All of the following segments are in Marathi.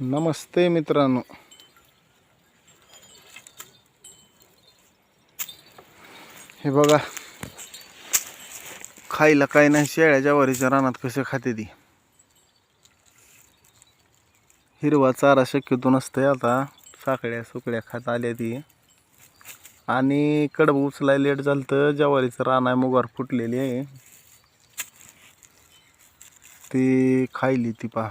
नमस्ते मित्रांनो, हे बघा खायला काय नाही. शेळ्या ज्वारीच्या रानात कसे खाते ती. हिरवा चारा शक्यतो नसतंय. आता साकड्या सुकड्या खात आल्या ती. आणि कडब उचलाय लेट झालं तर ज्वारीचं रान आहे, मुगार फुटलेली आहे ती खायली ती पहा.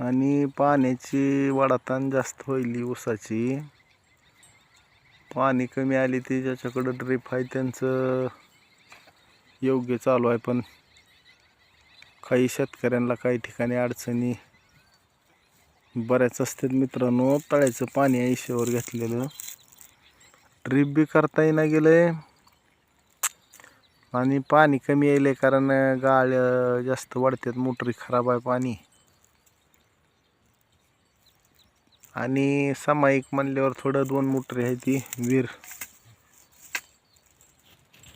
आणि पाण्याची वाढतान जास्त होईली ऊसाची. पाणी कमी आली ती ज्याच्याकडं ड्रीप आहे त्यांचं योग्य चालू आहे, पण काही शेतकऱ्यांना काही ठिकाणी अडचणी बऱ्याच असतात मित्रांनो. तळ्याचं पाणी आयुष्यावर घेतलेलं, ड्रीप बी करता येईना गेलंय आणि पाणी कमी यायलंय कारण गाळ जास्त वाढतात, मोटरी खराब आहे पाणी. आणि सामायिक म्हणल्यावर थोडं 2 मोटरी आहे ती विहीर.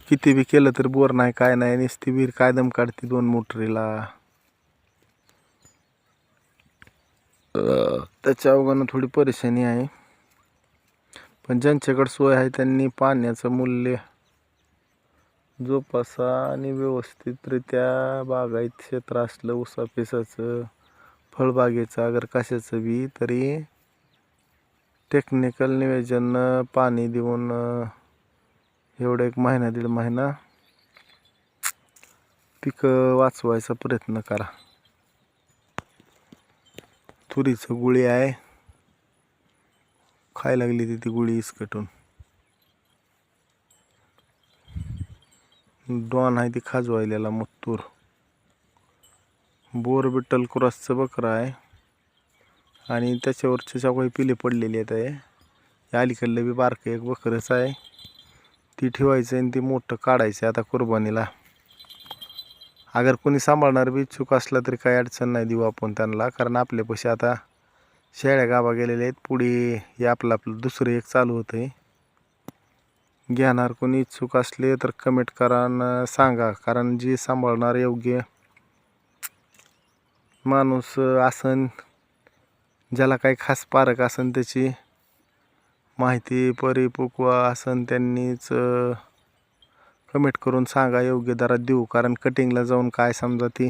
किती बी केलं तर बोर नाही काय नाही, नुसती विहीर काय दम काढते 2 मोटरीला. त्याच्या अवघानं थोडी परेशानी आहे. पण ज्यांच्याकडे सोय आहे त्यांनी पाण्याचं मूल्य जोपासा आणि व्यवस्थितरित्या बागायत क्षेत्र असलं, ऊसापिसाचं, फळबागेचं, अगर कशाचं बी तरी टेक्निकल नियोजन पाणी देऊन एवढं 1 महिना 1.5 महिना पिकं वाचवायचा प्रयत्न करा. तुरीचं गुळी आहे, खायला लागली ती गुळी इसकटून. डॉन आहे ती खाजवायलेला मुत्तूर. बोर बिट्टल क्रॉसचं बकरं आहे आणि त्याच्यावरच्या काही पिले पडलेली आहेत. आहे अलीकडलं बी बारकं एक बकरच आहे, ती ठेवायचं आणि ती मोठं काढायचं आता कुर्बानीला. अगर कोणी सांभाळणार बी इच्छुक असला तरी काही अडचण नाही, देऊ आपण त्यांना. कारण आपल्यापाशी आता शेळ्या गाभा गेलेल्या आहेत, पुढे हे आपलं दुसरं एक चालू होतं आहे. घेणार कोणी इच्छुक असले तर कमेंट करा आणि सांगा, कारण जी सांभाळणार योग्य माणूस असन, ज्याला काही खास पारख असन, त्याची माहिती परिपक्व असन, त्यांनीच कमेंट करून सांगा, योग्य दरात देऊ. कारण कटिंगला जाऊन काय समजा ती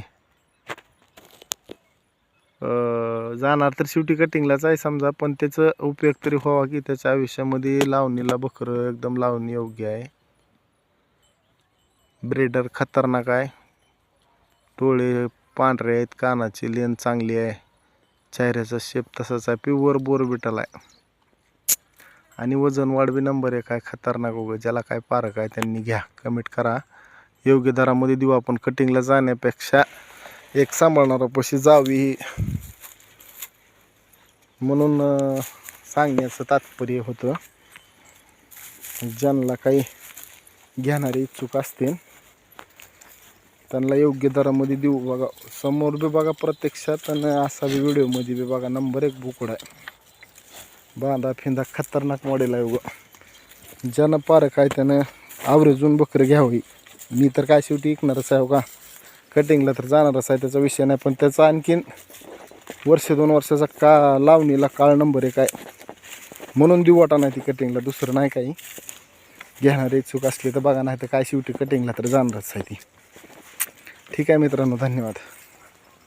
जाणार तर शेवटी कटिंगलाच आहे समजा, पण त्याचा उपयोग तरी व्हावा की त्याच्या आयुष्यामध्ये. लावणीला बकरं एकदम लावणी योग्य आहे. ब्रीडर खतरनाक आहे, डोळे पांढरे आहेत, कानाची लेन चांगली आहे, चेहऱ्याचा शेप तसाच आहे, प्युअर बोरबिटल आहे. आणि वजन वाढ बी नंबर 1 आहे, खतरनाक. उगं ज्याला काय पारख आहे त्यांनी घ्या, कमेंट करा. योग्य दरामध्ये देऊ आपण. कटिंगला जाण्यापेक्षा एक सांभाळणारा पशी जावी म्हणून सांगण्याचं तात्पर्य होतं. ज्यांना काही घेणारे इच्छुक असतील त्यांना योग्य दरामध्ये देऊ. बघा समोर बी बघा प्रत्यक्षात, आणि असा बी व्हिडिओमध्ये बी बघा. नंबर 1 बोकड आहे, बांधा फिंदा खतरनाक मॉडेल आहे. उगं ज्यानं पारख आहे त्यानं आवरेजून बकरं घ्यावी. मी तर काय शेवटी ऐकणारच आहे. का कटिंगला तर जाणारच आहे, त्याचा विषय नाही. पण त्याचा आणखीन 1-2 वर्षाचा का लावणीला काळ नंबर 1 आहे, म्हणून देऊ वाटा नाही ती कटिंगला, दुसरं नाही काही. घेणारे इच्छुक असले तर बघा, नाही तर काय शेवटी कटिंगला तर जाणारच आहे ती. ठीक आहे मित्रांनो, धन्यवाद.